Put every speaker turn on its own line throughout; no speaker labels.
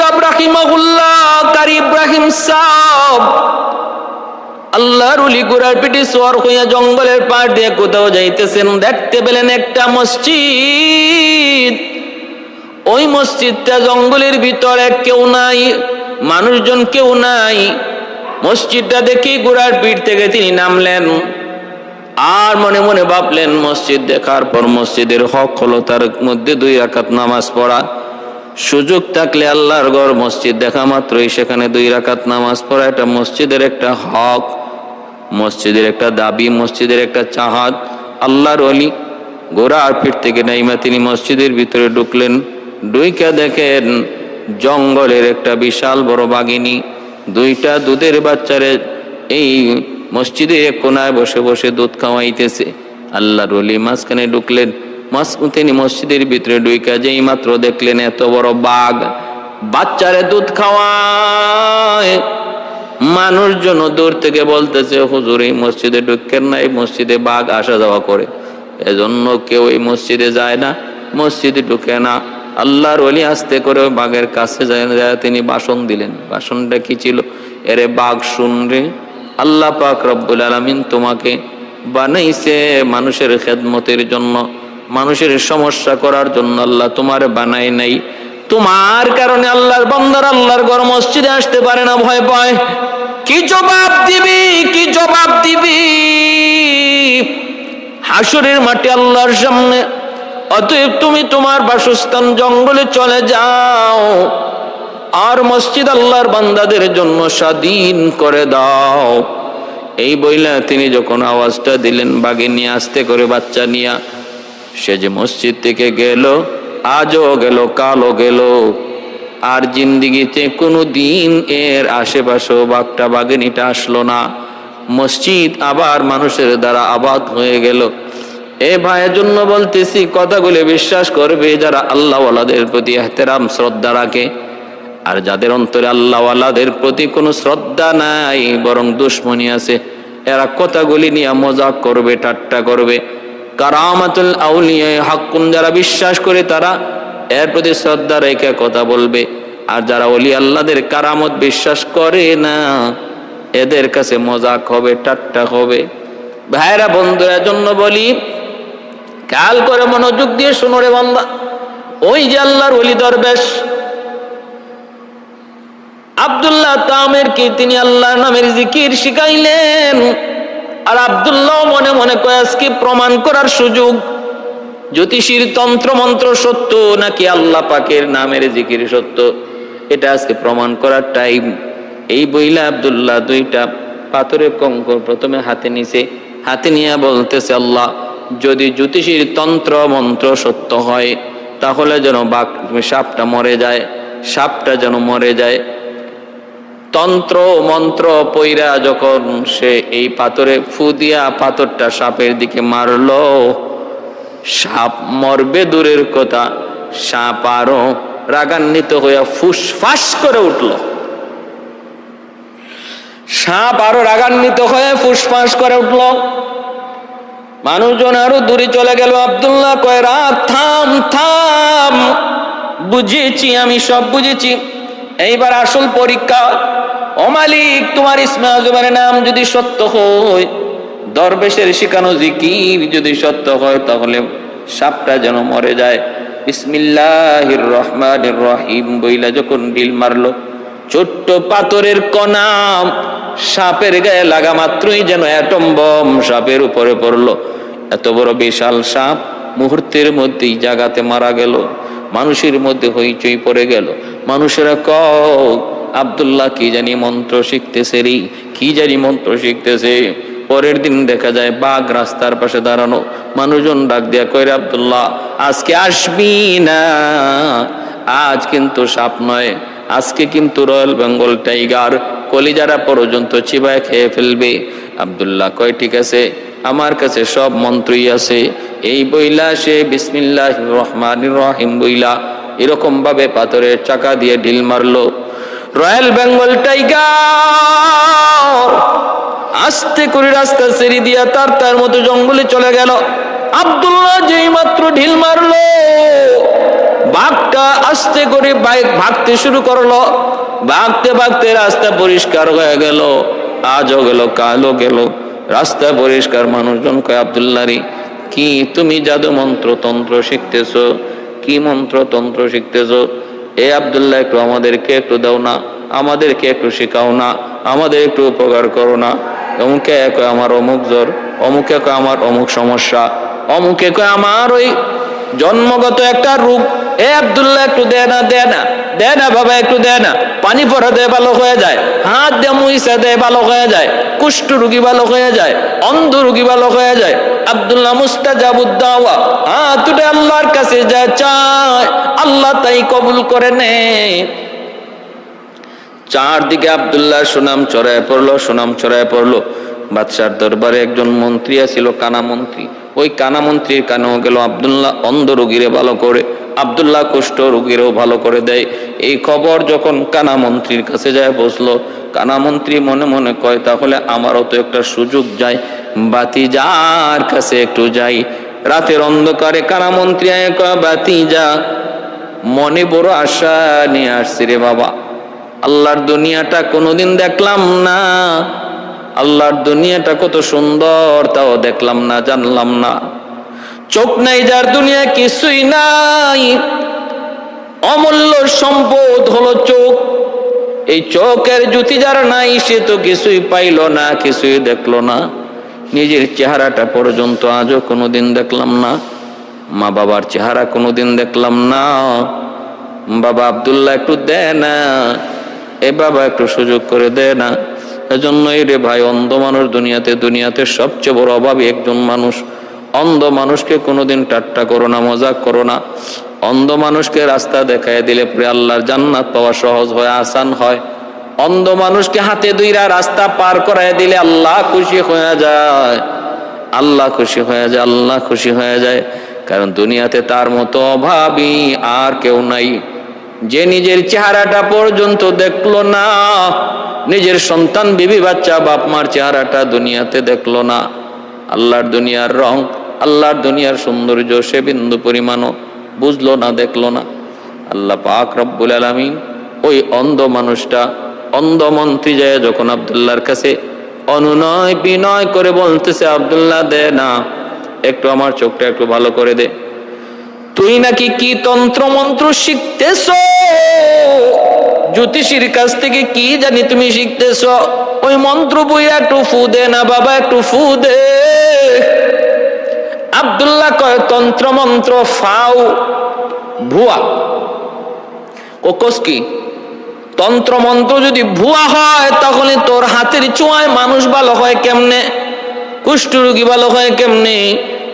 সাহেব রাহিমাহুল্লাহ, কারি ইব্রাহিম সাহেব আল্লাহর ওলি ঘোড়ার পিঠে সওয়ার হইয়া জঙ্গলের পাড় দিয়ে কোথাও যাইতেছেন। দেখতে পেলেন একটা মসজিদ। ওই মসজিদটা জঙ্গলের ভিতরে, কেউ নাই, মানুষজন কেউ নাই। মসজিদটা দেখি ঘোড়ার পিঠ থেকে তিনি নামলেন, আর মনে মনে ভাবলেন মসজিদ দেখার পর মসজিদের হক হলো তার মধ্যে 2 রাকাত নামাজ পড়া। সুযোগ থাকলে আল্লাহর ঘর মসজিদ দেখা মাত্রই সেখানে 2 রাকাত নামাজ পড়া, এটা মসজিদের একটা হক, মসজিদের একটা দাবি, মসজিদের একটা চাহাত। আল্লাহর ওলি ঘোড়ার পিঠ থেকে নাইমা তিনি মসজিদের ভিতরে ঢুকলেন। ঢুইকা দেখেন জঙ্গলের একটা বিশাল বড় বাঘিনী 2টা দুধের বাচ্চারে এই মসজিদের এক কোনায় বসে বসে দুধ খাওয়াইতেছে। আল্লাহর ওলি মাঝখানে ঢুকলেন। তিনি মসজিদের ভিতরে ঢুইকা যেই মাত্র দেখলেন এত বড় বাঘ বাচ্চারে দুধ খাওয়ায়। মানুষজন দূর থেকে বলতেছে, হুজুর এই মসজিদে ঢুকেন না, এই মসজিদে বাঘ আসা যাওয়া করে, এজন্য কেউ এই মসজিদে যায় না, মসজিদে ঢুকে না। আল্লাহর ওলি আস্তে করে বাঘের কাছে যায়, তিনি ভাষণ দিলেন। ভাষণটা কি ছিল? এরে বাঘ শুন রে, আল্লাহ পাক রব্বুল আলামিন তোমাকে বানাইছে মানুষের খেদমতের জন্য, মানুষের সমস্যা করার জন্য আল্লাহ তোমারে বানাই নাই। তোমার কারণে আল্লাহর বান্দার আল্লাহর ঘর মসজিদে আসতে পারে না, ভয় পায়। কি জবাব দিবি, কি জবাব দিবি হাসরের মাঠে আল্লাহর সামনে? অতএব তুমি তোমার বাসস্থান জঙ্গলে চলে যাও, আর মসজিদ আল্লাহর বান্দাদের জন্য স্বাধীন করে দাও। এই বইলা তিনি যখন আওয়াজটা দিলেন, বাগে নিয়ে আস্তে করে বাচ্চা নিয়া সে যে মসজিদ থেকে গেল, আজও গেল, কালও গেল, আর জিন্দিগিতে কোনো দিন এর আশেপাশেও বাঘটা বাঘিনীটা আসলো না। মসজিদ আবার মানুষের দ্বারা আবাদ হয়ে গেল। এ ভাইয়ের জন্য বলতেছি, কথাগুলো বিশ্বাস করবে যারা আল্লাহওয়ালাদের প্রতি এহতেরাম শ্রদ্ধা রাখে। আর যাদের অন্তরে আল্লাহওয়ালাদের প্রতি কোনো শ্রদ্ধা নাই, বরং দুশ্মনী আছে, এরা কথাগুলি নিয়ে মজাক করবে, ঠাট্টা করবে। কারামাতুল আউলিয়া হাক্কুন, যারা বিশ্বাস করে তারা এর প্রতি শ্রদ্ধা রেখে কথা বলবে। আর যারা ওলি আল্লাহদের কারামত বিশ্বাস করে না, এদের কাছে মজাক হবে, ঠাট্টা হবে। ভাইরা বন্ধুরা জন্য বলি, খেয়াল করে মনোযোগ দিয়ে শুনো রে বান্দা। ওই যে আল্লাহর ওলি দরবেশ আব্দুল্লাহ তামের কি তিনি আল্লাহর নামের জিকির শিখাইলেন। আর আব্দুল্লাহ মনে মনে কয় আজকে প্রমাণ করার সুযোগ, জ্যোতিষীর তন্ত্র মন্ত্র সত্য নাকি আল্লাহ পাকের নামের জিকির সত্য, এটা আজকে প্রমাণ করার টাইম। এই বইলা আব্দুল্লাহ 2টা পাথরের কঙ্কর প্রথমে হাতে নিছে, হাতে নিয়ে বলতেছে, আল্লাহ যদি জ্যোতিষীর তন্ত্র মন্ত্র সত্য হয় তাহলে যেন সাপটা মরে যায়, সাপটা যেন মরে যায়। তন্ত্র মন্ত্র পইরা যখন সে এই পাথরে ফু দিয়া পাথরটা সাপের দিকে মারলো, সাপ মরবে দূরের কথা, সাপ আরো রাগান্বিত হইয়া ফুসফাস করে উঠল। সাপ আরো রাগান্বিত হয়ে ফুসফাস করে উঠল। মানুষজন আরো দূরে চলে গেল। আব্দুল্লাহ কয়, রাত, থাম থাম, বুঝেছি, আমি সব বুঝেছি, এইবার আসল পরীক্ষা। ও মালিক, তোমার ইসমে আজমের নাম যদি সত্য হয়, দরবেশের শিখানো জিকির যদি সত্য হয়, তাহলে সাপটা যেন মরে যায়। বিসমিল্লাহির রহমানির রহিম বইলা যখন ঢিল মারলো, ছোট্ট পাথরের কণা সাপের গায়ে লাগা মাত্রই যেন অ্যাটম বম সাপের উপরে পড়লো। এত বড় বিশাল সাপ মুহূর্তের মধ্যেই জাগাতে মারা গেল। মানুষের মধ্যে হইচই পড়ে গেল। মানুষেরা আব্দুল্লাহ কি জানি মন্ত্র শিখতেছে রে, কি জানি মন্ত্র শিখতেছে। পরের দিন দেখা যায় বাঘ রাস্তার পাশে দাঁড়ানো। মানুষজন ডাক দিয়া কইরে, আব্দুল্লাহ আজকে আসবি না, আজ কিন্তু সাপ নয়, আজকে কিন্তু রয়্যাল বেঙ্গল টাইগার কলিজারা পর্যন্ত চিবায় খেয়ে ফেলবে। আব্দুল্লাহ কয়, ঠিক আছে, আমার কাছে সব মন্ত্রই আছে। এই বইলা সে বিসমিল্লাহির রহমানির রহিম বইলা এরকম ভাবে পাথরের চাকা দিয়ে ঢিল মারলো। রয়্যাল বেঙ্গল টাইগার আস্তে করে রাস্তা ছেড়ে দিয়া তার মতো জঙ্গলে চলে গেল। আব্দুল্লাহ যেই মাত্র ঢিল মারলো, বাঘটা আস্তে করে ভাগতে শুরু করলো। ভাগতে ভাগতে রাস্তা পরিষ্কার হয়ে গেল, আজও গেল কালও গেল, রাস্তা পরিষ্কার। মানুষজন কয়, আব্দুল্লাহ রে, কি তুমি জাদু মন্ত্র তন্ত্র শিখতেছো? কি মন্ত্র তন্ত্র শিখতেছো? এ আব্দুল্লাহ, একটু আমাদেরকে একটু দাও না, আমাদেরকে একটু শিখাও না, আমাদের একটু উপকার করো না। অমুকে কয় আমার অমুক জ্বর, অমুকে কয় আমার অমুক সমস্যা, অমুকে কয় আমার ওই জন্মগত একটা রোগ। এ আব্দুল্লাহ, একটু দে না, দে না, দে না বাবা, একটু দে না। পানি পড়া দেয় ভালো হয়ে যায়, হাত দিয়ে মুইসা দেয় ভালো হয়ে যায়, কুষ্ঠ রোগী ভালো হয়ে যায়, অন্ধ রোগী ভালো হয়ে যায়। আব্দুল্লাহ মুস্তাজাবুদ দাওয়া, হাত উঠে আল্লাহর কাছে যা চায় আল্লাহ তাই কবুল করে নেয়। চারদিকে আব্দুল্লাহ সুনাম ছড়ায় পড়লো, সুনাম ছড়ায় পড়লো। বাদশার দরবারে একজন মন্ত্রী ছিল, কানা মন্ত্রী। ওই কানা মন্ত্রীর কানেও গেল, আব্দুল্লাহ অন্ধ রোগীরে ভালো করে, আব্দুল্লাহ কুষ্ঠ রোগীরেও ভালো করে দেয়। এই খবর যখন কানা মন্ত্রীর কাছে যায় বসলো, কানা মন্ত্রী মনে মনে কয়, তাহলে আমারও তো একটা সুযোগ যায়, বাতিজার কাছে একটু যাই। রাতের অন্ধকারে কানা মন্ত্রী কয়, বাতিজা, মনে বড় আশা নিয়ে আসছি রে বাবা, আল্লাহর দুনিয়াটা কোনোদিন দেখলাম না, আল্লাহর দুনিয়াটা কত সুন্দর তাও দেখলাম না, জানলাম না। চোখ নাই যার দুনিয়া কিছুই নাই, অমূল্য সম্পদ হলো চোখ। এই চোখের জ্যোতি যার নাই, সে তো কিছুই পাইল না, কিছুই দেখলো না। নিজের চেহারাটা পর্যন্ত আজও কোনোদিন দেখলাম না, মা বাবার চেহারা কোনোদিন দেখলাম না। বাবা আব্দুল্লাহ, একটু দে না, এ বাবা একটু সুযোগ করে দে না। এজন্যই রে ভাই, অন্ধ মানুষ দুনিয়াতে সবচেয়ে বড় অভাবী একজন মানুষ। অন্ধ মানুষকে কোনোদিন ঠাট্টা করো না, মজাক করো না। অন্ধ মানুষকে রাস্তা দেখায় দিলে পরে আল্লাহর জান্নাত পাওয়া সহজ হয়, আসান হয়। অন্ধ মানুষকে হাতে দুইরা রাস্তা পার করায় দিলে আল্লাহ খুশি হয়ে যায়, আল্লাহ খুশি হয়ে যায়, আল্লাহ খুশি হয়ে যায়। কারণ দুনিয়াতে তার মতো অভাবী আর কেউ নাই, যে নিজের চেহারাটা পর্যন্ত দেখলো না, নিজের সন্তান বিবি বাচ্চা বাপ মার চেহারাটা দুনিয়াতে দেখলো না। আল্লাহর দুনিয়ার রং, আল্লাহর দুনিয়ার সৌন্দর্য সে বিন্দু পরিমাণও বুঝলো না, দেখলো না। আল্লাহ পাক রব্বুল আলামিন ওই অন্ধ মানুষটা, অন্ধ মন্ত্রী যায় যখন আব্দুল্লাহর কাছে অনুনয় বিনয় করে বলতেছে, আব্দুল্লাহ দে না, একটু আমার চোখটা একটু ভালো করে দে। তুই নাকি কি তন্ত্র মন্ত্র শিখতেছ, জ্যোতিষীর কাছ থেকে কি জানি তুমি শিখতেছ, ওই মন্ত্র বই একটু ফু দে না বাবা, একটু ফু দে। আব্দুল্লাহ কয়, তন্ত্র মন্ত্র ফাও, ভুয়া। ও কোস কি? তন্ত্র মন্ত্র যদি ভুয়া হয় তাহলে তোর হাতের ছোঁয়ায় মানুষ ভালো হয় কেমনে, কুষ্ঠ রোগী ভালো হয় কেমনে?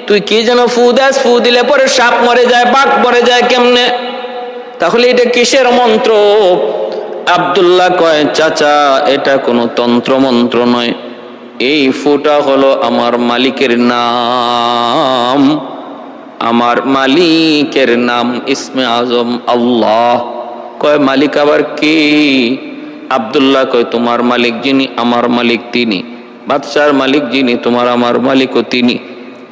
তুই কি যেন ফু দেস, ফু দিলে পরে সাপ মরে যায়, বাঘ মরে যায় কেমনে? তাহলে এটা কিসের মন্ত্র? আব্দুল্লাহ কয়, চাচা এটা কোনো তন্ত্র মন্ত্র নয়, এই ফুটা হলো আমার মালিকের নাম, আমার মালিকের নাম ইসমে আজম আল্লাহ। কয় মালিক আবার কি? আব্দুল্লাহ কয়, তোমার মালিক যিনি আমার মালিক তিনি, বাদশার মালিক যিনি তোমার আমার মালিকও তিনি,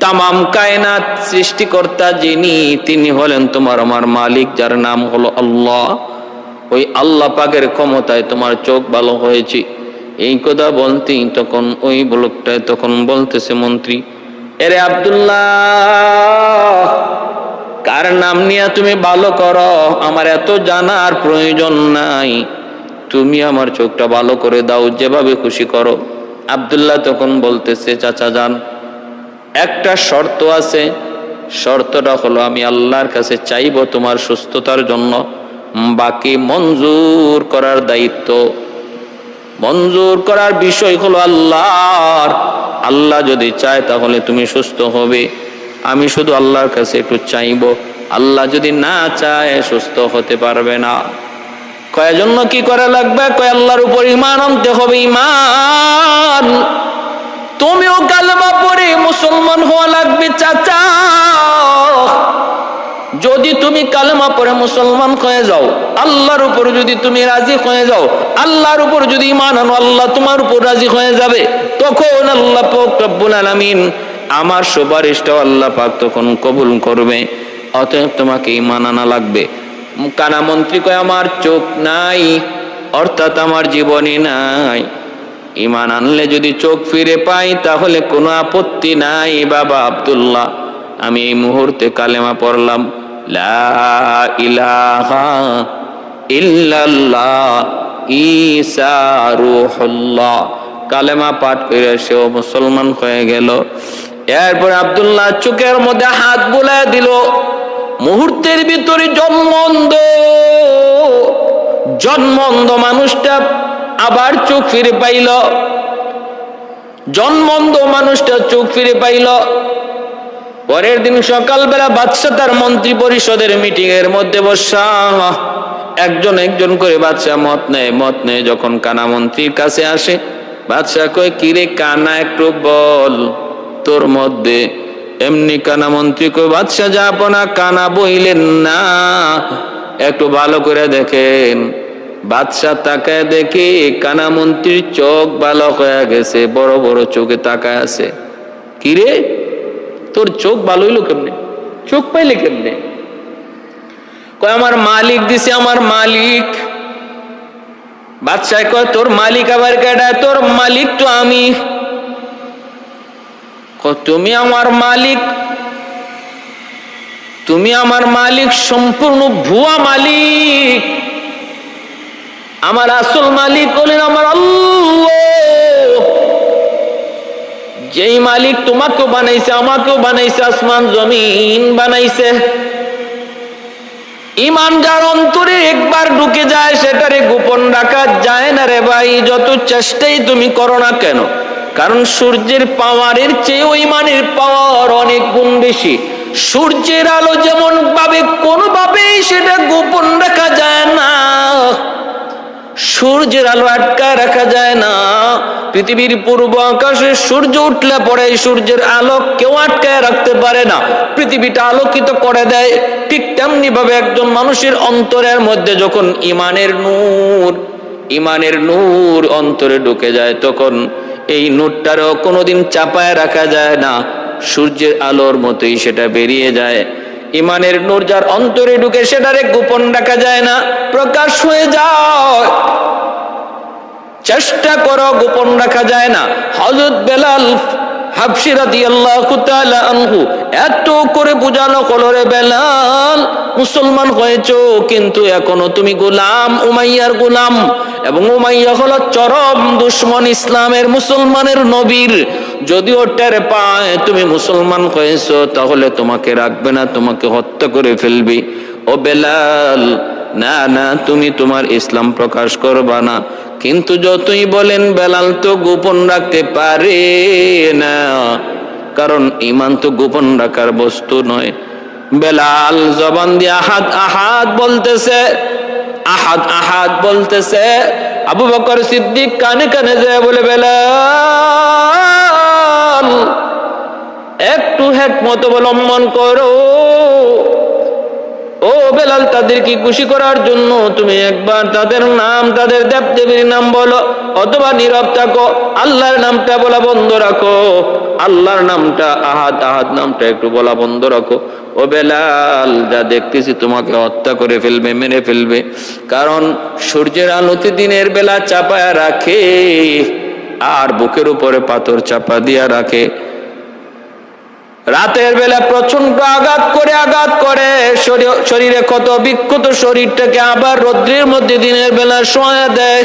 তামাম কায়নাত সৃষ্টিকর্তা যিনি তিনি হলেন তোমার আমার মালিক, যার নাম হলো আল্লাহ। ওই আল্লাহ পাকের ক্ষমতায় তোমার চোখ ভালো হয়েছে। এই কথা বলতেই তখন ওই লোকটায় তখন বলতেছে, মন্ত্রী, এরে আব্দুল্লাহ, কার নাম নিয়ে তুমি ভালো করো আমার এত জানার প্রয়োজন নাই, তুমি আমার চোখটা ভালো করে দাও, যেভাবে খুশি করো। আব্দুল্লাহ তখন বলতেছে, চাচা যান, একটা শর্ত আছে, শর্তটা হলো আমি আল্লাহর কাছে চাইবো তোমার সুস্থতার জন্য, বাকি মঞ্জুর করার দায়িত্ব, মঞ্জুর করার বিষয় হলো আল্লাহর। আল্লাহ যদি চায় তাহলে তুমি সুস্থ হবে, আমি শুধু আল্লাহর কাছে একটু চাইবো, আল্লাহ যদি না চায় সুস্থ হতে পারবে না। কয় জন্য কি করা লাগবে? কয় আল্লাহর উপর ঈমান আনতে হবে। ঈমান, তুমিও কালেমা পড়ে মুসলমান হওয়া লাগবে চাচা। যদি তুমি কালেমা পড়ে মুসলমান হয়ে যাও, আল্লাহর উপর যদি তুমি রাজি হয়ে যাও, আল্লাহর উপর যদি ঈমান আনো, আল্লাহ তোমার উপর রাজি হয়ে যাবে। তখন আল্লাহ পাক রব্বুল আলামিন আমার সুপারিশটাও আল্লাহ পাক তখন কবুল করবে। অতএব তোমাকে ঈমান আনা লাগবে। কানা মন্ত্রী কয় আমার চোখ নাই, অর্থাৎ আমার জীবনই নাই। ঈমান আনলে যদি চোখ ফিরে পাই তাহলে কোনো আপত্তি নাই। বাবা আব্দুল্লাহ, আমি এই মুহূর্তে কালেমা পড়লাম, লা ইলাহা ইল্লাল্লাহ ঈসা রূহুল্লাহ। কালেমা পাঠ করে সেও মুসলমান হয়ে গেল। এরপর আব্দুল্লাহ চোখের মধ্যে হাত বুলায় দিল। মুহূর্তের ভিতরে জন্মন্ধ মানুষটা আবার চোখ ফিরে পাইল। জন্মন্ধ মানুষটা চোখ ফিরে পাইল। পরের দিন সকালবেলা বাদশা তার মন্ত্রী পরিষদের মিটিং এর মধ্যে বসা, একজন একজন করে বাদশা মত নেয়। যখন কানা মন্ত্রীর কাছে আসে, বাদশা কয়, কিরে কানা, একটু বল তোর মধ্যে। এমনি কানা মন্ত্রী কয়, বাদশা জাহাপনা, কানা বইলেন না, একটু ভালো করে দেখেন। বাদশা তাকায় দেখে কানা মন্ত্রীর চোখ ভালো হয়ে গেছে, বড় বড় চোখে তাকায় আছে। কিরে তোর চোখ ভালো হইলো কেমনে, চোখ পাইলে কেমনে? কয় আমার মালিক দিছে, আমার মালিক। বাদশাহ কয়, তোর মালিক আবার কেডা? তোর মালিক তো আমি। তুমি আমার মালিক? তুমি আমার মালিক সম্পূর্ণ ভুয়া মালিক। আমার আসল মালিক হলেন আমার আল্লাহ, যেই মালিক তোমাকেও বানাইছে, আমাকেও বানাইছে, আসমান জমিন বানাইছে। ঈমান যার অন্তরে একবার ঢুকে যায় সেটারে গোপন রাখা যায় না রে ভাই, যত চেষ্টাই তুমি করো না কেন। কারণ সূর্যের পাওয়ারের চেয়েও ঈমানের পাওয়ার অনেক গুণ বেশি। সূর্যের আলো যেমন ভাবে কোনোভাবেই সেটা গোপন রাখা যায় না, সূর্যের আলো আটকা রাখা যায় না। পৃথিবীর পূর্ব আকাশে সূর্য উঠলে পরে সূর্যের আলো কেউ আটকায় রাখতে পারে না, পৃথিবীটা আলোকিত করে দেয়। ঠিক তেমনি ভাবে একজন মানুষের অন্তরের মধ্যে যখন ঈমানের নূর অন্তরে ঢুকে যায়, তখন এই নূরটারও কোনোদিন চাপায় রাখা যায় না, সূর্যের আলোর মতোই সেটা বেরিয়ে যায়। ঈমানের নূর যার অন্তরে ঢুকে সেটারে গোপন রাখা যায় না, প্রকাশ হয়ে যায়। চেষ্টা করো, গোপন রাখা যায় না। হযরত বেলাল হাবশী রাদিয়াল্লাহু তাআলা আনহু এত করে বুঝানো হলো, রে বেলাল মুসলমান হয়েছো কিন্তু এখনো তুমি গোলাম, উমাইয়ার গোলাম, এবং উমাইয়া হলো চরম দুশমন ইসলামের, মুসলমানের নবীর। যদিও টের পায় তুমি মুসলমান হয়েছো তাহলে তোমাকে রাখবে না, তোমাকে হত্যা করে ফেলবি। ও বেলাল, না না, তুমি তোমার ইসলাম প্রকাশ করবা না। কিন্তু যতই বলেন বেলাল তো গোপন রাখতে পারে না, কারণ ঈমান তো গোপন রাখার বস্তু নয়। বেলাল জবান দিয়ে আহাদ আহাদ বলতেছে, আহাদ আহাদ বলতেছে। আবু বকর সিদ্দিক কানে কানে যায় বলে, বেলাল একটু হিকমত অবলম্বন করো। ও বেলাল, তাদেরকে খুশি করার জন্য তুমি একবার তাদের নাম, তাদের দেবদেবীর নাম বলো, অথবা নীরব থাকো, আল্লাহর নামটা বলা বন্ধ রাখো। আল্লাহর নামটা, আহাদ আহাদ নামটা একটু বলা বন্ধ রাখো। ও বেলাল, যা দেখতেছি তোমাকে হত্যা করে ফেলবে, মেরে ফেলবে। কারণ সূর্যের আলোতে দিনের বেলা চাপায়া রাখে, আর বুকের উপরে পাথর চাপা দিয়া রাখে। রাতের বেলা প্রচন্ড আঘাত করে শরীরে ক্ষত বিক্ষত শরীরটাকে আবার রৌদ্রের মধ্যে দিনের বেলা শোয়া দেয়।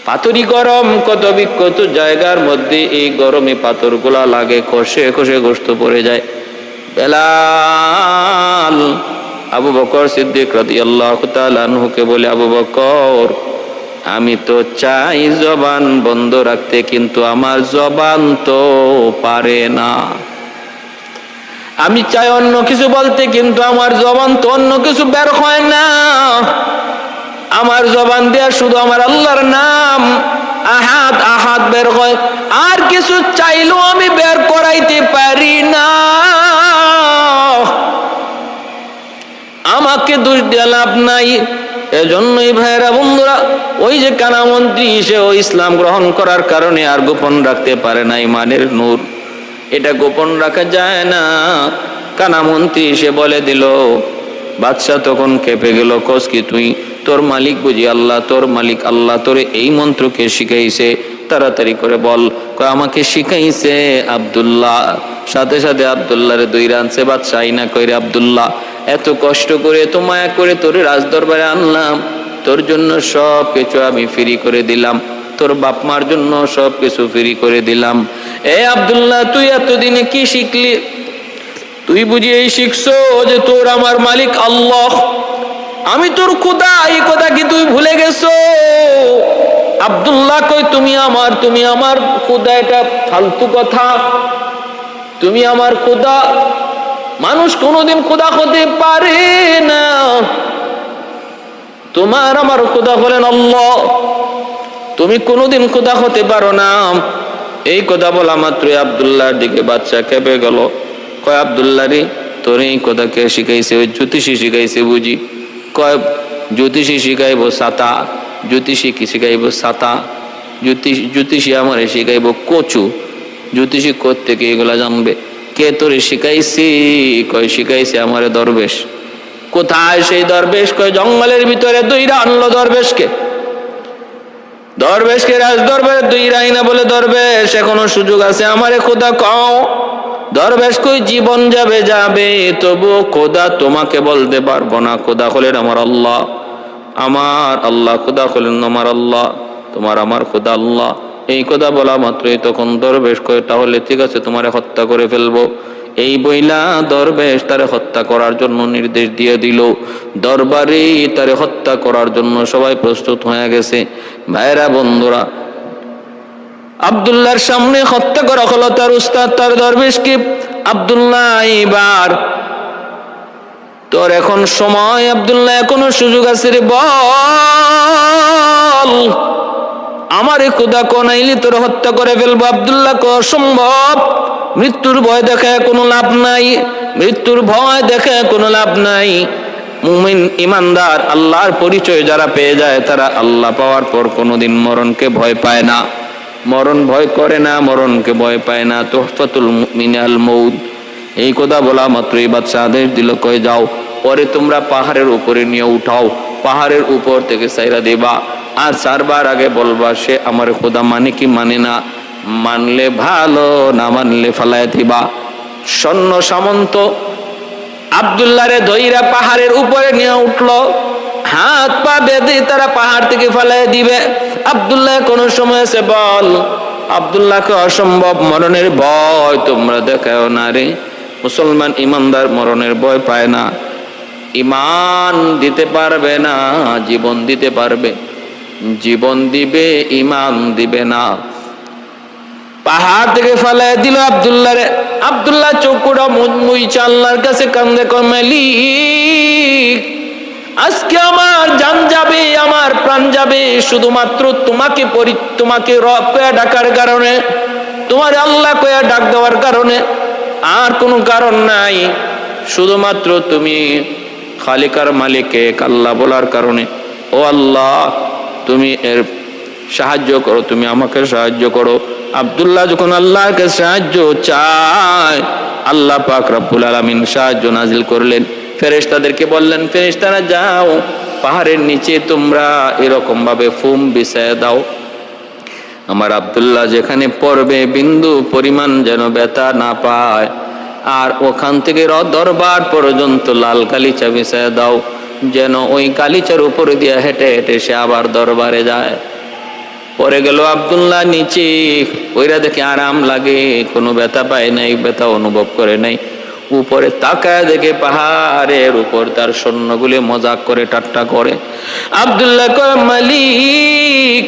পাথরই গরম, ক্ষত বিক্ষত জায়গার মধ্যে এই গরমে পাথরগুলা লাগে, খসে খসে গোশত পড়ে যায়। বেলাল আবু বকর সিদ্দিক রাদিয়াল্লাহু তাআলা আনহুকে বলে, আবু বকর, আমি তো চাই জবান বন্ধ রাখতে, কিন্তু আমার জবান তো পারে না। আমি চাই অন্য কিছু বলতে, কিন্তু আমার জবান তো অন্য কিছু বের হয় না। আমার জবান দিয়ে শুধু আমার আল্লাহর নাম আহাদ আহাদ বের হয়, আর কিছু চাইলেও আমি বের করাইতে পারি না। আমাকে দোষ দিয়ে লাভ নাই। এজন্যই ভাইরা বন্ধুরা, ওই যে কানা মন্ত্রী, সেও ইসলাম গ্রহণ করার কারণে আর গোপন রাখতে পারে না ঈমানের নূর, এটা গোপন রাখা যায় না। কানা মন্ত্রী সে বলে দিল, বাদশাহ তখন কেঁপে গেল, কস কি তুই? তোর মালিক বুঝি আল্লাহ? তোর মালিক আল্লাহ তোরে এই মন্ত্রকে শিখাইছে? তাড়াতাড়ি করে বল। কয় আমাকে শিখাইছে আব্দুল্লাহ। সাথে সাথে আব্দুল্লাহরে দইরা আনছে বাদশাহ। আইনা কইরে, আব্দুল্লাহ এত কষ্ট করে এত মায়া করে তোরে রাজদরবারে আনলাম, তোর জন্য সব কিছু আমি ফ্রি করে দিলাম, তোর বাপ মার জন্য সব কিছু ফ্রি করে দিলাম। এ আব্দুল্লাহ, তুই এতদিনে কি শিখলি? তুই বুঝি এই শিখছো যে তোর আমার মালিক আল্লাহ, আমি তোর খোদা, এই কথা কি তুই ভুলে গেছো? আব্দুল্লাহ কই, তুমি আমার খোদা, এটা ফালতু কথা। তুমি আমার খোদা? মানুষ কোনোদিন খোদা হতে পারে না। তোমার আমার খোদা হলেন আল্লাহ, তুমি কোনোদিন খোদা হতে পারো না। এই কথা বলা মাত্রই আব্দুল্লাহর দিকে বাচ্চা কেঁপে গেল। কয়, আব্দুল্লাহ রে, তোর এই কথা কে শিখাইছে? ওই জ্যোতিষী শিখাইছে বুঝি? কয়, জ্যোতিষী শিখাইব ছাতা? জ্যোতিষী কি শিখাইব ছাতা? জ্যোতিষী আমার শিখাইব কচু? জ্যোতিষী কোত্থেকে এগুলা জানবে? কে তোরে শিখাইছি? কয়, শিখাইছে আমারে দরবেশ। কোথায় সেই দরবেশ? কয়, জঙ্গলের ভিতরে দইরা আনলো দরবেশকে। দরবেশকে রাজ দরবারে দইরা আইনা বলে, দরবেশ এখনো সুযোগ আছে, আমারে খোদা কও। দরবেশ কই, জীবন যাবে যাবে, তবু খোদা তোমাকে বলতে পারবো না। খোদা হলেন আমার আল্লাহ, আমার আল্লাহ খোদা হলেন আমার আল্লাহ, তোমার আমার খোদা আল্লাহ। এই কথা বলা মাত্রই তখন দরবেশ কয়, তাহলে ঠিক আছে, তোমারে হত্যা করে ফেলবো। এই বইলা দরবেশ তারে হত্যা করার জন্য নির্দেশ দিয়ে দিল। দরবারে তারে হত্যা করার জন্য সবাই প্রস্তুত হয়ে গেছে। ভাইরা বন্ধুরা, আব্দুল্লাহর সামনে হত্যা করা হলো তার উস্তাদ, তার দরবেশকে। আব্দুল্লাহ, এইবার তোর এখন সময়, আব্দুল্লাহ এখনো সুযোগ আছে রে, বল আমারে খোদা কোনাইলি তোর হত্যা করে ফেলবো। আব্দুল্লাহ কো, অসম্ভব, মৃত্যুর ভয় দেখায় কোনো লাভ নাই, মৃত্যুর ভয় দেখায় কোনো লাভ নাই। মুমিন ইমানদার আল্লাহর পরিচয় যারা পেয়ে যায়, তারা আল্লাহ পাওয়ার পর কোনোদিন মরণকে ভয় পায় না, মরণ ভয় করে না, মরণকে ভয় পায় না। তুহফাতুল মুমিন আল মউত। এই কথা বলা মাত্রই বাদশাহ আদেশ দিল, কয়ে যাও, পরে তোমরা পাহাড়ের উপরে নিয়ে উঠাও, পাহাড়ের উপর থেকে সাইরা দেবা, আর 4 বার আগে বলবা সে আমার খোদা মানে কি মানে না, মানলে ভালো, না মানলে ফালায় দিবা। সৈন্য সামন্ত আব্দুল্লাহরে ধইরা পাহাড়ের উপরে নিয়ে উঠলো, হাত পা বেঁধে তারা পাহাড় থেকে ফালায় দিবে। আব্দুল্লাহ কোন সময় এসে বল, আব্দুল্লাহকে অসম্ভব, মরণের ভয় তোমরা দেখাও না রে। মুসলমান ইমানদার মরণের ভয় পায় না, ইমান দিতে পারবে না, জীবন দিতে পারবে, জীবন দিবে, ইমান দিবে না। পাহাড় থেকে ফালায় দিল আব্দুল্লাহরে। আব্দুল্লাহ চোখটা মুইচা আল্লাহর কাছে কান্দে, কয়, মালিক আজকে আমার জান যাবে, আমার প্রাণ যাবে শুধুমাত্র তোমাকে রব কয়া ডাকার কারণে, তোমার আল্লাহ কয়া ডাক দেওয়ার কারণে, আর কোনো কারণ নাই, শুধুমাত্র তুমি খালিকার মালিকে আল্লাহ বলার কারণে। ও আল্লাহ, তুমি এর সাহায্য করো, তুমি আমাকে সাহায্য করো। আব্দুল্লাহ যখন আল্লাহকে সাহায্য চায়, আল্লাহ পাক রব্বুল আলামিন সাহায্য নাজিল করলেন। ফেরেশতাদেরকে বললেন, ফেরেশতারা যাও, পাহাড়ের নিচে তোমরা এরকম ভাবে ফুম বিছায় দাও, আমার আব্দুল্লাহ যেখানে পড়বে বিন্দু পরিমাণ যেন ব্যথা না পায়। আর ওখান থেকে দরবার পর্যন্ত লাল গালিচা বিছায় দাও, যেন ওই গালিচার উপরে দিয়ে হেঁটে হেঁটে সে আবার দরবারে যায়। পরে গেল আব্দুল্লাহ নিচে, ওইরা দেখে আরাম লাগে, কোনো ব্যথা পায় নাই, ব্যথা অনুভব করে নাই। উপরে তাকায় দেখে পাহাড়ের উপর তার সৈন্যগুলি মজাক করে ঠাট্টা করে। আব্দুল্লাহ কয়, মালিক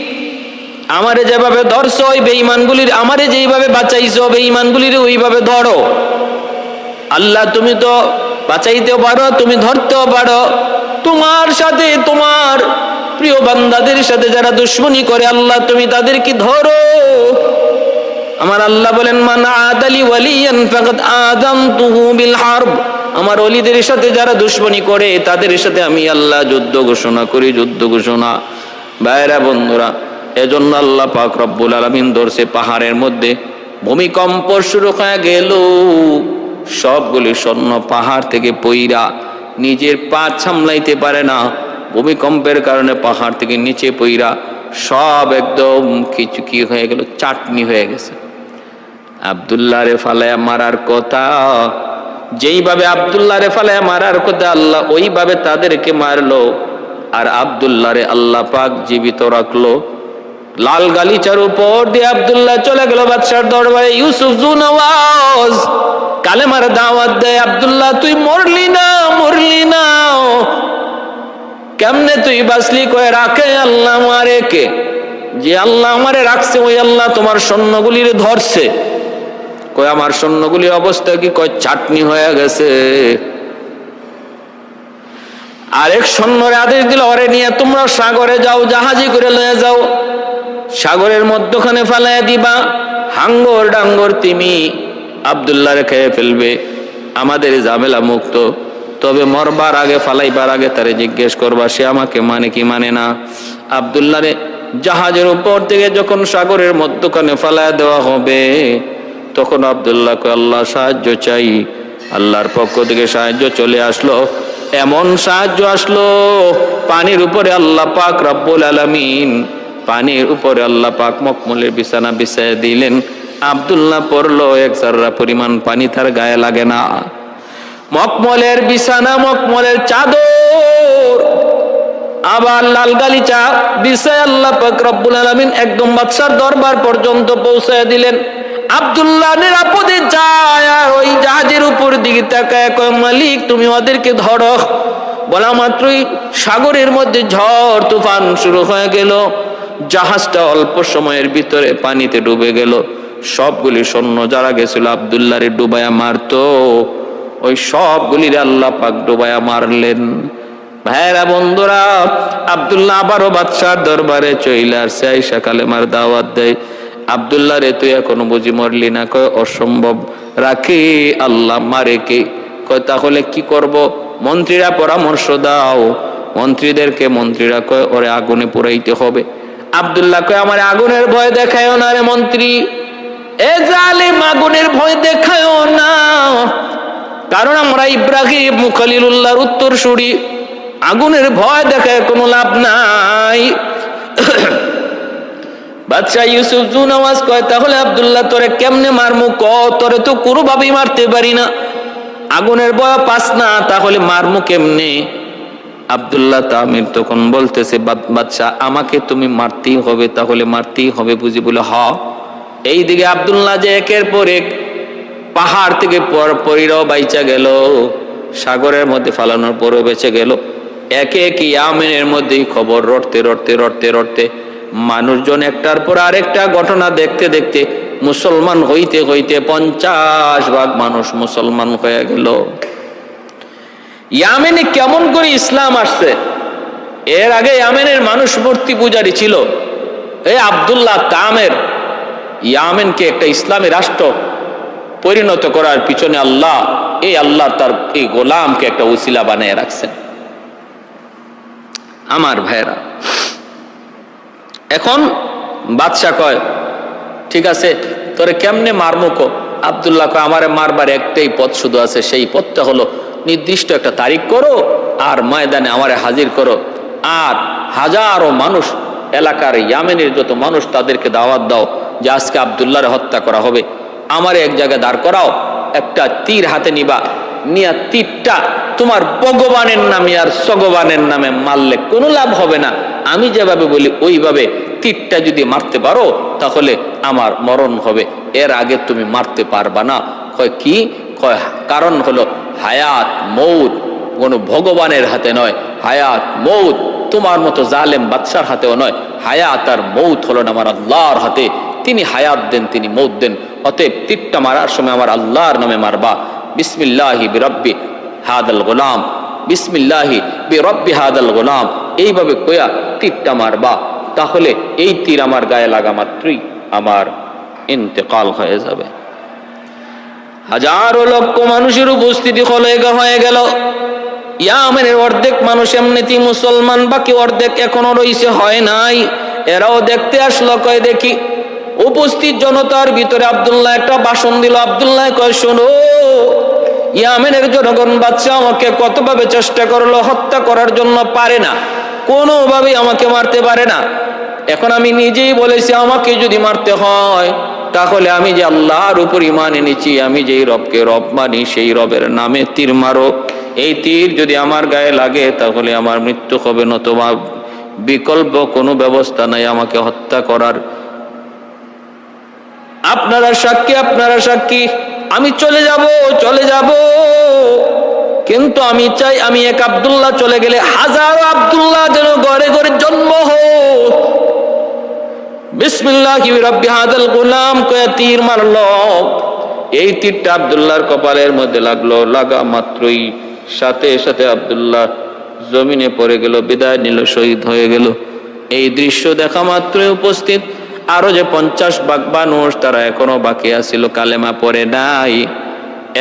আমারে যেভাবে ধরছো ওই বেঈমানগুলির, আমারে যেইভাবে বাঁচাইছো বেঈমানগুলির ওইভাবে ধরো। আল্লাহ তুমি তো বাঁচাইতেও পারো, তুমি ধরতেও পারো। তোমার সাথে, তোমার প্রিয় বান্দাদের সাথে যারা দুশমনী করে, আল্লাহ তুমি তাদেরকে ধরো। আমার আল্লাহ বলেন, মান আদালি ওয়ালিয়ান ফাকাদ আযানতুহু বিল হারব। আমার ওলিদের সাথে যারা দুশমনী করে, তাদের সাথে আমি আল্লাহ যুদ্ধ ঘোষণা করি, যুদ্ধ ঘোষণা। ভাইরা বন্ধুরা, এজন্য আল্লাহ পাক রব্বুল আলামিন ধরছে পাহাড়ের মধ্যে ভূমিকম্প শুরু হয়ে গেল, সবগুলি স্বর্ণ পাহাড় থেকে পইরা নিজের পা সামলাইতে পারে না, ভূমিকম্পের কারণে পাহাড় থেকে নিচে পইরা সব একদম কিছু কি হয়ে গেল, চাটনি হয়ে গেছে। আব্দুল্লাহ রে ফালায়া মারার কথা, যেইভাবে আব্দুল্লাহ রে ফালায়া মারার কথা আল্লাহ ওইভাবে তাদেরকে মারলো। আর আব্দুল্লাহ রে আল্লাহ পাক জীবিত রাখলো। লাল গালিচার উপর দিয়ে আব্দুল্লাহ চলে গেল বাদশার দরবারে। ইউসুফ জুনওয়াজ কালেমার দাওয়াত দেয়, আব্দুল্লাহ তুই মরলি না, মরলি না, কেমনে তুই বাঁচলি? কয়ে রাখে আল্লাহ মারে কে? যে আল্লাহ আমারে রাখছে ওই আল্লাহ তোমার সৈন্যগুলির ধরছে। কয় আমার সৈন্যগুলির অবস্থা কি? কয় চাটনি হয়ে গেছে। আরেক সৈন্যরে আদেশ দিল, ওরে নিয়ে তোমরা সাগরে যাও, জাহাজে করে লয়ে যাও, সাগরের মধ্যখানে ফেলাইয়া দিবা, হাঙ্গর ডাঙ্গর তিমি আব্দুল্লাহরে খেয়ে ফেলবে, আমাদের ঝামেলা মুক্ত। তবে মরবার আগে, ফালাইবার আগে তারে জিজ্ঞেস করবা সে আমাকে মানে কি মানে না। আব্দুল্লাহরে জাহাজের উপর থেকে যখন সাগরের মধ্যখানে ফালাইয়া দেওয়া হবে, তখন আব্দুল্লাহকে আল্লাহ সাহায্য চাই। আল্লাহর পক্ষ থেকে সাহায্য চলে আসলো। এমন সাহায্য আসলো, পানির উপরে আল্লাহ পাক রব্বুল আলামিন, পানির উপরে আল্লাহ পাক মখমলের বিছানা বিছাইয়া দিলেন। আব্দুল্লাহ পড়লো, এক জাররা পরিমাণ পানি তার গায়ে লাগে না। মখমলের বিছানা, মখমলের চাদর, আবার লাল গালিচা বিছায় আল্লাহ পাক রব্বুল আলামিন একদম বাদশার দরবার পর্যন্ত পৌঁছায় দিলেন। আব্দুল্লাহ নিরাপদে যায়, আর ওই জাহাজের উপর দিকে তাকায় কয় মালিক তুমি ওদেরকে ধরো। বলা মাত্রই সাগরের মধ্যে ঝড় তুফান শুরু হয়ে গেল। জাহাজটা অল্প সময়ের ভিতরে পানিতে ডুবে গেল। সবগুলি সৈন্য যারা গেছিল আব্দুল্লাহরে ডুবায়া মারতো, ওই সবগুলির আল্লাহ পাক ডুবায়া মারলেন। ভাইরা বন্ধুরা, আব্দুল্লাহ আবারও বাদশার দরবারে চইলা আসছে, আইসা কালেমার দাওয়াত দেয়। আব্দুল্লাহ রে তুই এখনো বুঝি মরলি না? কয় অসম্ভব, রাখে আল্লাহ মারে কে? কয় তাহলে কি করব? মন্ত্রীরা পরামর্শ দাও। মন্ত্রীরা কয় ওরে আগুনে পুরাইতে হবে। আব্দুল্লাহ কয় আমার আগুনের ভয় দেখায়ও না রে মন্ত্রী, এ জালিম আগুনের ভয় দেখায়ও না, কারণ আমরা ইব্রাহিম খলিলুল্লাহর উত্তরসূরি, আগুনের ভয় দেখায় কোনো লাভ নাই। বাদশা ইউসুফ জুনওয়াজ কয় তাহলে আব্দুল্লাহ তোরে কেমনে মারমু? ক তোরে তো কোনোভাবেই মারতে পারি না, আগুনের ভয় পাস না, তাহলে মারমু কেমনে? আব্দুল্লাহ তামির তখন বলতেছে, বাদশা আমাকে তুমি মারতেই হবে, তাহলে মারতেই হবে বুঝি? বলে হ। এইদিকে আব্দুল্লাহ যে একের পর এক পাহাড় থেকে পরিরাও বাইচা গেল, সাগরের মধ্যে ফালানোর পরও বেঁচে গেল। একে একে ইয়ামেনের মধ্যেই খবর রটতে মানুষজন একটার পর আরেকটা ঘটনা দেখতে দেখতে মুসলমান হইতে 50 ভাগ মানুষ মুসলমান হয়ে গেল। ইয়ামেনে কেমন করে ইসলাম আসছে? এর আগে ইয়ামেনের মানুষ মূর্তি পূজারী ছিল। এই আব্দুল্লাহ তামের ইয়ামেনকে একটা ইসলামী রাষ্ট্র পরিণত করার পিছনে আল্লাহ তার এই গোলামকে একটা উসিলা বানিয়ে রাখছেন। আমার ভাইরা, এখন বাদশা কয় ঠিক আছে তোরে কেমনে মারমুকো? আব্দুল্লাহ কয় আমারে মারবার একটাই পথ শুধু আছে, সেই পথটা হলো নির্দিষ্ট একটা তারিখ করো আর ময়দানে আমারে হাজির করো, আর হাজারো মানুষ, এলাকার ইয়ামেনের যত মানুষ তাদেরকে দাওয়াত দাও যে আজকে আব্দুল্লাহর হত্যা করা হবে। আমারে এক জায়গায় দাঁড় করাও, একটা তীর হাতে নিবা, নিয়া তীরটা তোমার ভগবানের নামে আর সগবানের নামে মারলে কোনো লাভ হবে না। আমি যেভাবে বলি ওইভাবে তীরটা যদি মারতে পারো তাহলে আমার মরণ হবে, এর আগে তুমি মারতে পারবা না। কয় কি? কয় কারণ হলো হায়াত মৌত কোনো ভগবানের হাতে নয়, হায়াত মৌত তোমার মতো জালেম বাদশার হাতেও নয়, হায়াত আর মৌত হলো না আমার আল্লাহর হাতে। তিনি হায়াত দেন, তিনি মৌত দেন। অতএব তীরটা মারার সময় আমার আল্লাহর নামে মারবা। বিসমিল্লাহি বিরব্বি হাদাল গোলাম, বিসমিল্লাহি বিরব্বি হাদাল গোলাম, এইভাবে কয়া তীরটা মারবা। তাহলে এই তীর আমার গায়ে লাগা মাত্রই আমার ইন্তেকাল হয়ে যাবে। হাজারো লক্ষ মানুষের উপস্থিতি হয়ে গেল। ইয়ামেনের অর্ধেক মানুষ এমনিতেই মুসলমান, বাকি অর্ধেক এখনো রইছে, হয় নাই। এরাও দেখতে আসলো। কয় দেখি। উপস্থিত জনতার ভিতরে আব্দুল্লাহ একটা ভাষণ দিল। আব্দুল্লাহ কয় শোনো, ইয়ামেনের জনগণ বাদশা আমাকে কতভাবে চেষ্টা করলো হত্যা করার জন্য, পারে না, কোনোভাবেই আমাকে মারতে পারে না। এখন আমি নিজেই বলেছি আমাকে যদি মারতে হয় তাহলে আমি যে আল্লাহর উপর ঈমান এনেছি, আমি যেই রবকে রব মানি সেই রবের নামে তীর মারো। এই তীর যদি আমার গায়ে লাগে তাহলে আমার মৃত্যু হবে, নতুবা বিকল্প কোনো ব্যবস্থা নাই আমাকে হত্যা করার। আপনারা সাক্ষী, আপনারা সাক্ষী, আমি চলে যাব, কিন্তু আমি চাই আমি এক আব্দুল্লাহ চলে গেলে হাজারো আব্দুল্লাহ যেন ঘরে ঘরে জন্ম হোক। বিসমিল্লাহি রাব্বি হাদাল গোলাম কয়ে তীর মারলো। এই তীরটা আব্দুল্লাহর কপালের মধ্যে লাগলো, লাগা মাত্রই সাথে সাথে আব্দুল্লাহ জমিনে পড়ে গেল, বিদায় নিল, শহীদ হয়ে গেল। এই দৃশ্য দেখা মাত্রই উপস্থিত আরো যে 50 ভাগ মানুষ তারা এখনো বাকি আছিল, কালেমা পড়ে নাই,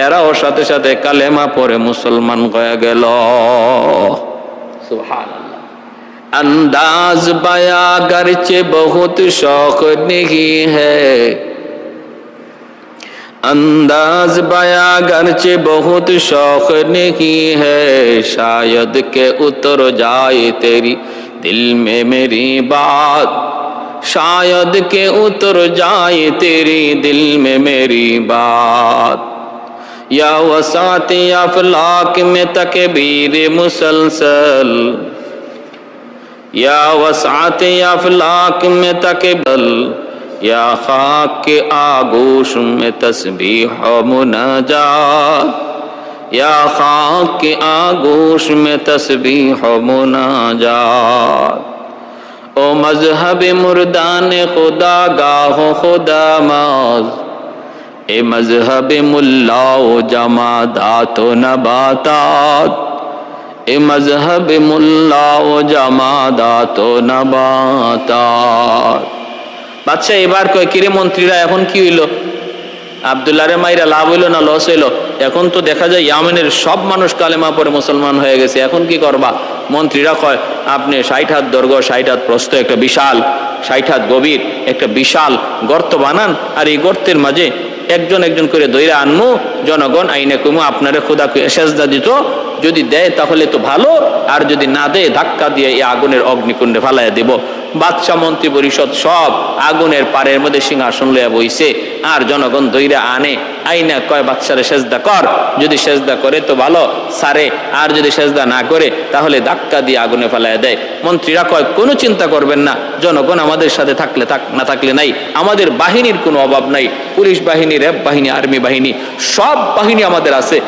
এরাও সাথে সাথে কালেমা পড়ে মুসলমান হয়ে গেল। সুবহানাল্লাহ। अंदाज बया गरचे बहुत शौक नहीं है, अंदाज बया गरचे बहुत शौक नहीं है, शायद के उतर जाए तेरी दिल में मेरी बात, शायद के उतर जाए तेरी दिल में मेरी बात, या वसाते अफलाक में तकबीर मुसलसल, या वसाते अफलाक में तकबल, या खाक के आगोश में तस्बीह मुनाजात, या खाक के आगोश में तस्बीह मुनाजात। ओ मजहब मुर्दान खुदा गाहो खुदा माज, ए मजहब मुल्ला ओ जमादात व नबातात, ए मजहब मुल्ला ও জামাদাত ও নাবাতাত। বাদশা এবার কয় কিরে মন্ত্রীরা এখন কি হইল? আব্দুল্লাহরে মাইরা লাভ হইল না লস হইল? এখন তো দেখা যায় ইয়ামেনের সব মানুষ কালেমা পড়ে মুসলমান হয়ে গেছে, এখন কি করবা? মন্ত্রীরা কয় আপনি 60 হাত দৈর্ঘ্য 60 হাত প্রস্থ একটা বিশাল, 60 হাত গভীর একটা বিশাল গর্ত বানান, আর এই গর্তের মাঝে একজন একজন করে দইরা আনমু, জনগণ আইনে কমু আপনারে খোদা সেজদা দিত, যদি দেয় তাহলে তো ভালো, আর যদি না দেয় ধাক্কা দিয়ে এই আগুনের অগ্নিকুণ্ডে ফালাইয়া দেব। বাদশা মন্ত্রী পরিষদ সব আগুনের পাড়ের মধ্যে সিংহাসন লইয়া বইছে, আর জনগণ দইরা আনে, আইনা কয় বাদশারে সেজদা কর, যদি সেজদা করে তো ভালো সারে, আর যদি সেজদা না করে তাহলে ধাক্কা দিয়ে আগুনে ফালাইয়া দেয়। মন্ত্রীরা কয় কোনো চিন্তা করবেন না, জনগণ আমাদের সাথে থাকলে থাক, না থাকলে নাই, আমাদের বাহিনীর কোনো অভাব নাই, পুলিশ বাহিনী, র্যাব বাহিনী, আর্মি বাহিনী, সব বাহিনী আমাদের আছে,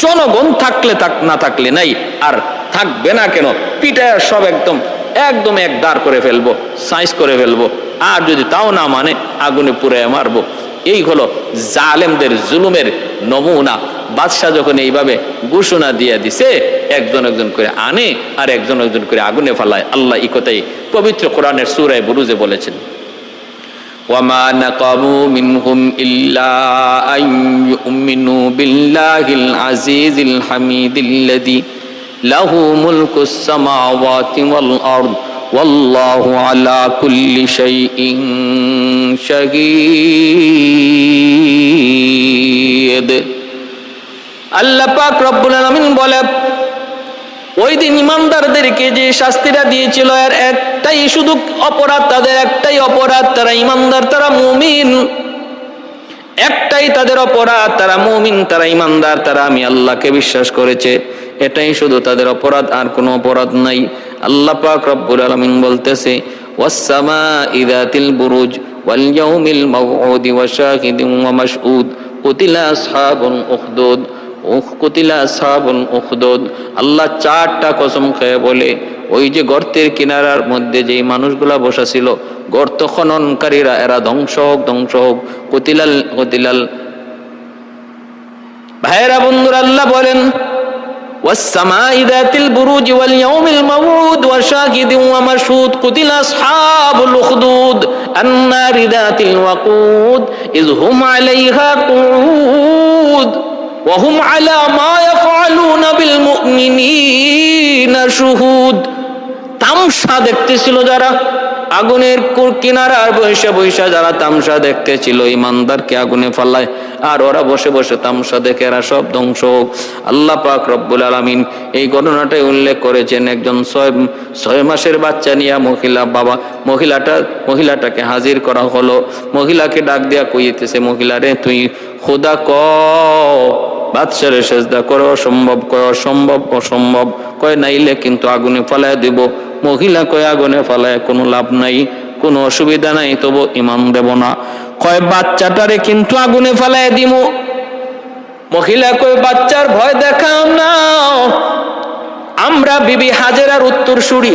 জনগণ থাকলে থাক, না থাকলে নাই, আর থাকবে না কেন, পিটায় সব একদম একদম এক দাঁড় করে ফেলবো, সাইজ করে ফেলবো, আর যদি তাও না মানে আগুনে পুড়ায় মারবো। এই হলো জালেমদের জুলুমের নমুনা। বাদশাহ যখন এইভাবে ঘোষণা দিয়ে দিছে, একজন একজন করে আনে আর একজন একজন করে আগুনে ফালায়। আল্লাহ এই কথাই পবিত্র কোরআনের সূরা বুরুজে বলেছেন, وما نقموا منهم إلا أن يؤمنوا بالله العزيز الحميد الذي له ملك السماوات والأرض والله على كل شيء شهيد। আল্লাহ পাক রব্বুল আলামিন বলে, ওই দিন ইমানদারদেরকে যে শাস্তিটা দিয়েছিল এর একটাই শুধু অপরাধ, তাদের একটাই অপরাধ, তারা ইমানদার, তারা মুমিন, একটাই তাদের অপরাধ, তারা মুমিন, তারা ইমানদার, তারা আমি আল্লাহকে বিশ্বাস করেছে, এটাই শুধু তাদের অপরাধ, আর কোনো অপরাধ নাই। আল্লাহ পাক রব্বুল আলামিন বলতেছে, ওয়াস-সামা'i যাতিল বুরুজ ওয়াল ইয়াউমিল মাউউদি ওয়া শাহিদিন ওয়া মাশহুদ কুতিলা আসহাবুল উখদুদ কুতিলা আসহাবুল উখদুদ। আল্লাহ 4টা কসম খেয়ে বলে, ওই যে গর্তের কিনারার মধ্যে যেই মানুষগুলা বসা ছিল, গর্ত খননকারীরা, এরা ধ্বংস হোক, ধ্বংস হোক। কুতিলাল ভাইরা বন্ধুরা, আল্লাহ বলেন والسماء ذات البروج واليوم الموعود وشاهد ومشهود قتل أصحاب الأخدود النار ذات الوقود إذ هم عليها قعود وهم على ما يفعلون بالمؤمنين شهود। তামসা দেখতেছিল যারা, আগুনের কিনারার বৈশা বৈশা যারা তামসা দেখতেছিল ইমানদারকে আগুনে ফালায়, আর ওরা বসে বসে তামসা দেখে এরা সব ধ্বংস হোক। আল্লাহ পাক রব্বুল আলামিন এই ঘটনাটাই উল্লেখ করেছেন। একজন 6 মাসের বাচ্চা নিয়ে মহিলাটাকে হাজির করা হলো। মহিলাকে ডাক দিয়া কইতেছে, মহিলা রে তুই খোদা ক বাদশারে সেজদা করো, অসম্ভব কয় অসম্ভব, অসম্ভব কয় নাইলে কিন্তু আগুনে ফালায় দিব। মহিলা কয় আগুনে ফালায় কোনো লাভ নাই, কোনো অসুবিধা নাই, তবু ইমান দেব না। কয় বাচ্চাটারে কিন্তু আগুনে ফালায় দিব। মহিলা কয় বাচ্চার ভয় দেখাও না, আমরা বিবি হাজেরার উত্তরসূরি,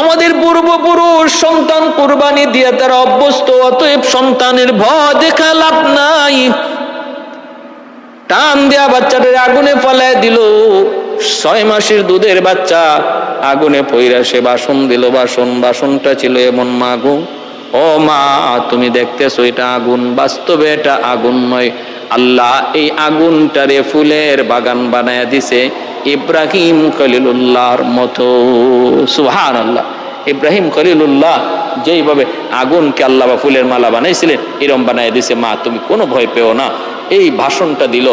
আমাদের পূর্বপুরুষ সন্তান কুরবানি দিয়ে তারা অভ্যস্ত, অতএব সন্তানের ভয় দেখা লাভ নাই। টান দেয়া বাচ্চাদের আগুনে ফালায় দিল। 6 মাসের দুধের বাচ্চা আগুনে পইরা সে বাসন দিল। বাসনটা ছিল এমন মাগো, ও মা তুমি দেখতেছো এটা আগুন, বাস্তবে এটা আগুন নয়। আল্লাহ এই আগুনটারে ফুলের বাগান বানায় দিছে ইব্রাহিম খলিলুল্লাহর মতো। সুবহানাল্লাহ। ইব্রাহিম খলিলুল্লাহ যেইভাবে আগুনকে আল্লাহ বা ফুলের মালা বানাইছিলেন, এরম বানায় দিছে। মা তুমি কোনো ভয় পেও না। এই ভাষণটা দিল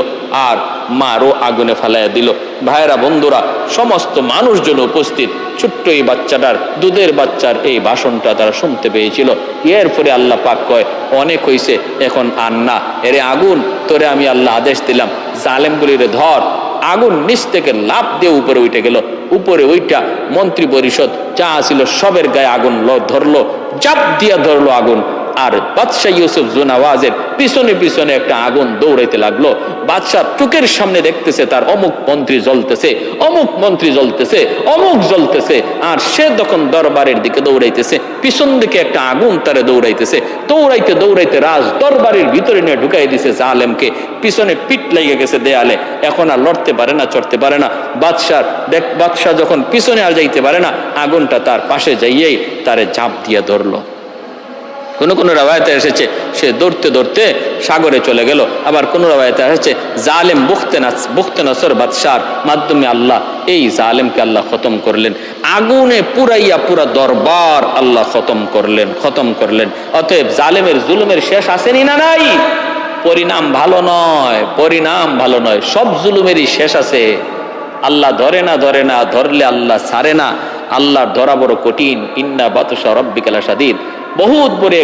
আর মারও আগুনে ফালাইয়া দিল। ভাইরা বন্ধুরা, সমস্ত মানুষজন উপস্থিত, ছোট্ট এই বাচ্চাটার দুধের বাচ্চার এই ভাষণটা তারা শুনতে পেয়েছিল। এরপরে আল্লাহ পাক কয় অনেক হইছে, এখন আর না, এরে আগুন তোরে আমি আল্লাহ আদেশ দিলাম, জালেমগুলিরে ধর। আগুন নিচ থেকে লাফ দিয়ে উপরে উঠে গেল। উপরে ওইটা মন্ত্রী পরিষদ যা ছিল সবের গায়ে আগুন ধরলো, জাপ দিয়া ধরলো আগুন। আর বাদশাহ ইউসুফ জুনাওয়াজের পিছনে পিছনে একটা আগুন দৌড়াইতে লাগলো। বাদশাহ চোখের সামনে দেখতেছে তার অমুক মন্ত্রী জ্বলতেছে, অমুক মন্ত্রী জ্বলতেছে, অমুক জ্বলতেছে, আর সে তখন দরবারের দিকে দৌড়াইতেছে। পিছন দিকে একটা আগুন তারে দৌড়াইতেছে। দৌড়াইতে দৌড়াইতে রাজ দরবারের ভিতরে নিয়ে ঢুকাই দিছে জালেমকে। পিছনে পিঠ লেগে গেছে দেয়ালে, এখন আর লড়তে পারে না, চড়তে পারে না। বাদশাহ যখন পিছনে আর যাইতে পারে না, আগুনটা তার পাশে যাইয়েই তারে ঝাঁপ দিয়ে ধরলো। কোন কোন রাওয়ায়াতে এসেছে সে দৌড়তে দৌড়তে সাগরে চলে গেল। আবার কোন রাওয়ায়াতে এসেছে জালেম বুখতে নসর বাদশার মাধ্যমে আল্লাহ এই জালেমকে আল্লাহ খতম করলেন। আগুনে পুরাইয়া পুরা দরবার আল্লাহ খতম করলেন। অতএব জালেমের জুলুমের শেষ আসেনি না নাই? পরিণাম ভালো নয়, সব জুলুমেরই শেষ আছে। আল্লাহ ধরে না, ধরলে আল্লাহ ছাড়ে না। আল্লাহর ধরা বড় কঠিন। ইন্না বাতশা রাব্বিকা লাশাদীদ। বহুত বড়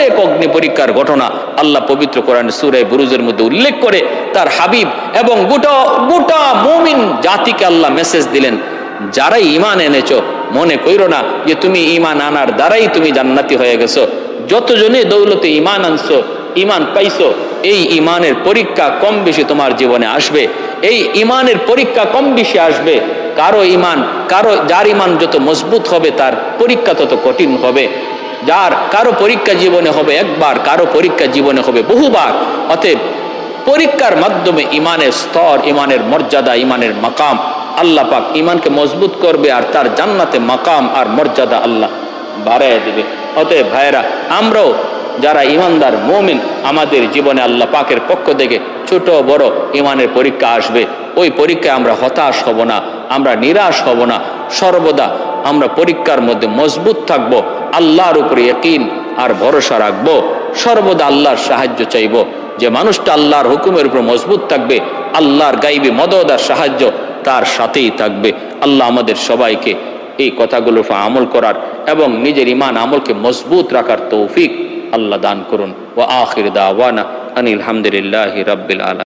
এক অগ্নি পরীক্ষার ঘটনা আল্লাহ পবিত্র কোরআন সূরা বুরুজের মধ্যে উল্লেখ করে তার হাবিব এবং গোটা মুমিন জাতিকে আল্লাহ মেসেজ দিলেন, যারাই ঈমান এনেছো মনে কইরো না যে তুমি ঈমান আনার দ্বারাই তুমি জান্নাতি হয়ে গেছো। যতজনে দৌলতে ঈমান আনছো, ঈমান পাইছো, এই ঈমানের পরীক্ষা কম বেশি তোমার জীবনে আসবে। এই ঈমানের পরীক্ষা কম বেশি আসবে। যার ঈমান যত মজবুত হবে তার পরীক্ষা তত কঠিন হবে। কারো পরীক্ষা জীবনে হবে একবার, কারো পরীক্ষা জীবনে হবে বহুবার। অতএব পরীক্ষার মাধ্যমে ঈমানের স্তর, ঈমানের মর্যাদা, ঈমানের মাকাম আল্লাহ পাক ঈমানকে মজবুত করবে, আর তার জান্নাতে মাকাম আর মর্যাদা আল্লাহ বাড়াইয়া দিবে। অতএব ভাইয়েরা, আমরাও যারা ঈমানদার মুমিন, আমাদের জীবনে আল্লাহ পাকের পক্ষ থেকে ছোট বড় ঈমানের পরীক্ষা আসবে। ওই পরীক্ষায় আমরা হতাশ হব না, আমরা নিরাশ হব না। সর্বদা আমরা পরীক্ষার মধ্যে মজবুত থাকব, আল্লাহর উপরে ইয়াকিন আর ভরসা রাখবো। সর্বদা আল্লাহর সাহায্য চাইব। যে মানুষটা আল্লাহর হুকুমের উপর মজবুত থাকবে, আল্লাহর গাইবী মদদ আর সাহায্য তার সাথেই থাকবে। আল্লাহ আমাদের সবাইকে এই কথাগুলোর উপর আমল করার এবং নিজের ঈমান আমলকে মজবুত রাখার তৌফিক আল্লাহ দান করুন। ওয়া আখির দাওয়ানা আনিল হামদুলিল্লাহি রাব্বিল আলামিন।